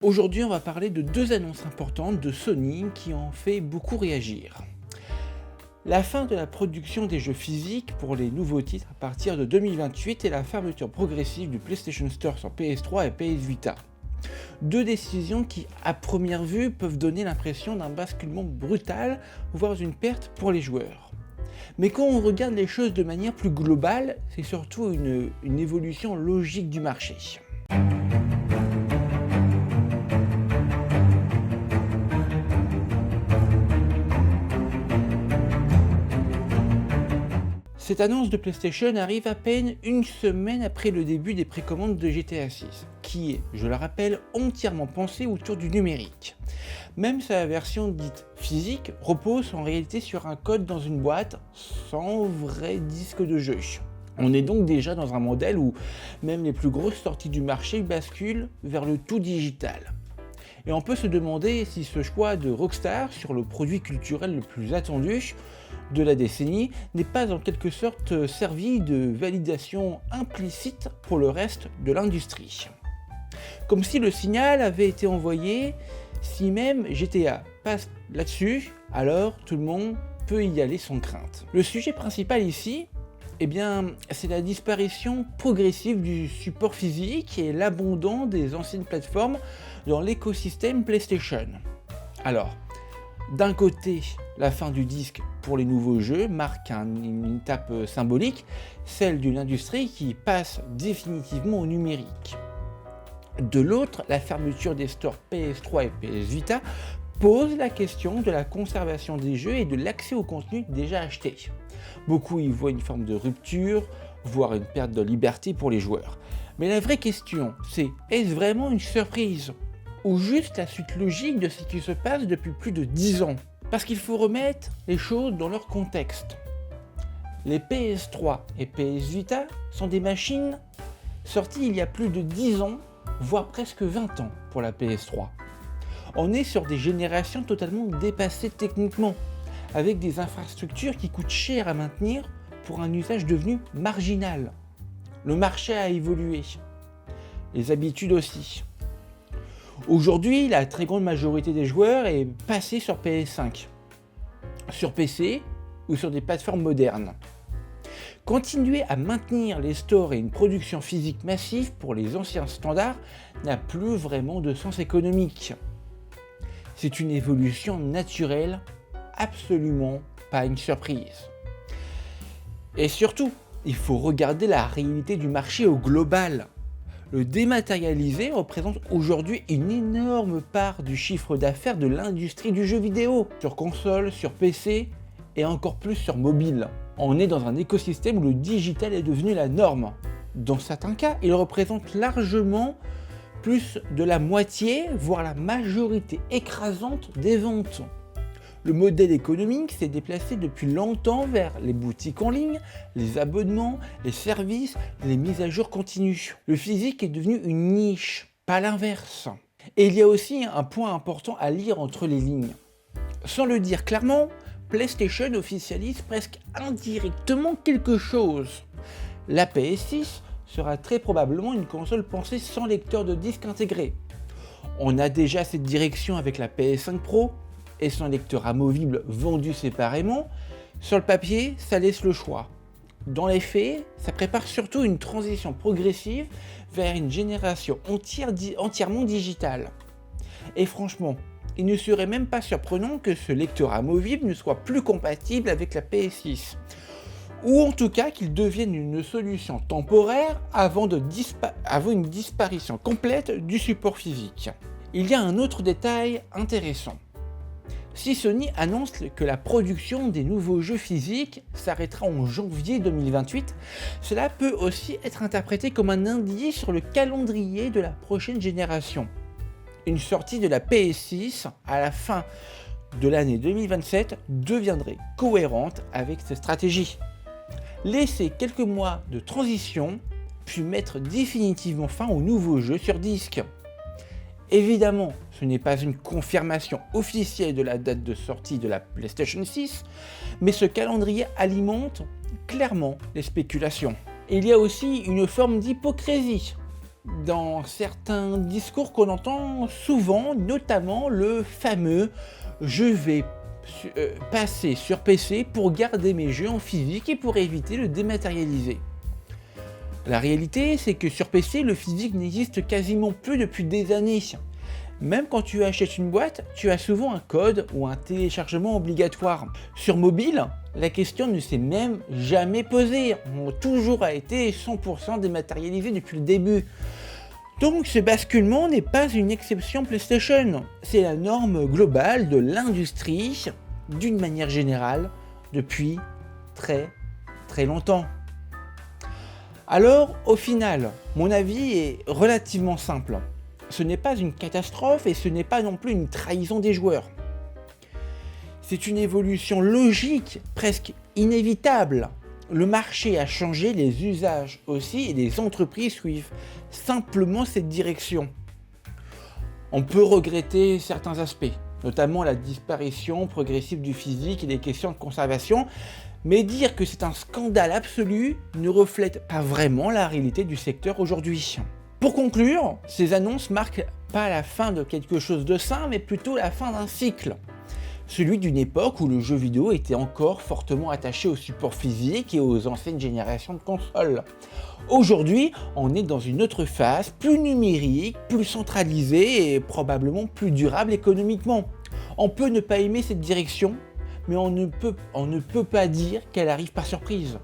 Aujourd'hui, on va parler de deux annonces importantes de Sony qui ont fait beaucoup réagir. La fin de la production des jeux physiques pour les nouveaux titres à partir de 2028 et la fermeture progressive du PlayStation Store sur PS3 et PS Vita. Deux décisions qui, à première vue, peuvent donner l'impression d'un basculement brutal, voire une perte pour les joueurs. Mais quand on regarde les choses de manière plus globale, c'est surtout une évolution logique du marché. Cette annonce de PlayStation arrive à peine une semaine après le début des précommandes de GTA 6, qui est, je le rappelle, entièrement pensée autour du numérique. Même sa version dite physique repose en réalité sur un code dans une boîte, sans vrai disque de jeu. On est donc déjà dans un modèle où même les plus grosses sorties du marché basculent vers le tout digital. Et on peut se demander si ce choix de Rockstar sur le produit culturel le plus attendu de la décennie n'est pas en quelque sorte servi de validation implicite pour le reste de l'industrie. Comme si le signal avait été envoyé, si même GTA passe là-dessus, alors tout le monde peut y aller sans crainte. Le sujet principal ici, c'est la disparition progressive du support physique et l'abandon des anciennes plateformes dans l'écosystème PlayStation. Alors, d'un côté, la fin du disque pour les nouveaux jeux marque une étape symbolique, celle d'une industrie qui passe définitivement au numérique. De l'autre, la fermeture des stores PS3 et PS Vita pose la question de la conservation des jeux et de l'accès au contenu déjà acheté. Beaucoup y voient une forme de rupture, voire une perte de liberté pour les joueurs. Mais la vraie question, c'est est-ce vraiment une surprise ? Ou juste la suite logique de ce qui se passe depuis plus de 10 ans ? Parce qu'il faut remettre les choses dans leur contexte. Les PS3 et PS Vita sont des machines sorties il y a plus de 10 ans, voire presque 20 ans pour la PS3. On est sur des générations totalement dépassées techniquement, avec des infrastructures qui coûtent cher à maintenir pour un usage devenu marginal. Le marché a évolué, les habitudes aussi. Aujourd'hui, la très grande majorité des joueurs est passée sur PS5, sur PC ou sur des plateformes modernes. Continuer à maintenir les stores et une production physique massive pour les anciens standards n'a plus vraiment de sens économique. C'est une évolution naturelle, absolument pas une surprise. Et surtout, il faut regarder la réalité du marché au global. Le dématérialisé représente aujourd'hui une énorme part du chiffre d'affaires de l'industrie du jeu vidéo, sur console, sur PC et encore plus sur mobile. On est dans un écosystème où le digital est devenu la norme. Dans certains cas, il représente largement plus de la moitié, voire la majorité écrasante des ventes. Le modèle économique s'est déplacé depuis longtemps vers les boutiques en ligne, les abonnements, les services, les mises à jour continues. Le physique est devenu une niche, pas l'inverse. Et il y a aussi un point important à lire entre les lignes. Sans le dire clairement, PlayStation officialise presque indirectement quelque chose. La PS6 sera très probablement une console pensée sans lecteur de disque intégré. On a déjà cette direction avec la PS5 Pro et son lecteur amovible vendu séparément. Sur le papier, ça laisse le choix. Dans les faits, ça prépare surtout une transition progressive vers une génération entièrement digitale. Et franchement, il ne serait même pas surprenant que ce lecteur amovible ne soit plus compatible avec la PS6. Ou en tout cas qu'il devienne une solution temporaire avant une disparition complète du support physique. Il y a un autre détail intéressant. Si Sony annonce que la production des nouveaux jeux physiques s'arrêtera en janvier 2028, cela peut aussi être interprété comme un indice sur le calendrier de la prochaine génération. Une sortie de la PS6 à la fin de l'année 2027 deviendrait cohérente avec cette stratégie. Laisser quelques mois de transition, puis mettre définitivement fin aux nouveaux jeux sur disque. Évidemment, ce n'est pas une confirmation officielle de la date de sortie de la PlayStation 6, mais ce calendrier alimente clairement les spéculations. Il y a aussi une forme d'hypocrisie. dans certains discours qu'on entend souvent, notamment le fameux « je vais passer sur PC pour garder mes jeux en physique et pour éviter le dématérialiser ». La réalité, c'est que sur PC, le physique n'existe quasiment plus depuis des années. Même quand tu achètes une boîte, tu as souvent un code ou un téléchargement obligatoire. Sur mobile, la question ne s'est même jamais posée. On a toujours été 100% dématérialisé depuis le début. Donc ce basculement n'est pas une exception PlayStation. C'est la norme globale de l'industrie, d'une manière générale, depuis très longtemps. Alors, au final, mon avis est relativement simple. Ce n'est pas une catastrophe et ce n'est pas non plus une trahison des joueurs. C'est une évolution logique, presque inévitable. Le marché a changé, les usages aussi, et les entreprises suivent simplement cette direction. On peut regretter certains aspects, notamment la disparition progressive du physique et des questions de conservation, mais dire que c'est un scandale absolu ne reflète pas vraiment la réalité du secteur aujourd'hui. Pour conclure, ces annonces marquent pas la fin de quelque chose de sain, mais plutôt la fin d'un cycle. Celui d'une époque où le jeu vidéo était encore fortement attaché au support physique et aux anciennes générations de consoles. Aujourd'hui, on est dans une autre phase, plus numérique, plus centralisée et probablement plus durable économiquement. On peut ne pas aimer cette direction, mais on ne peut pas dire qu'elle arrive par surprise.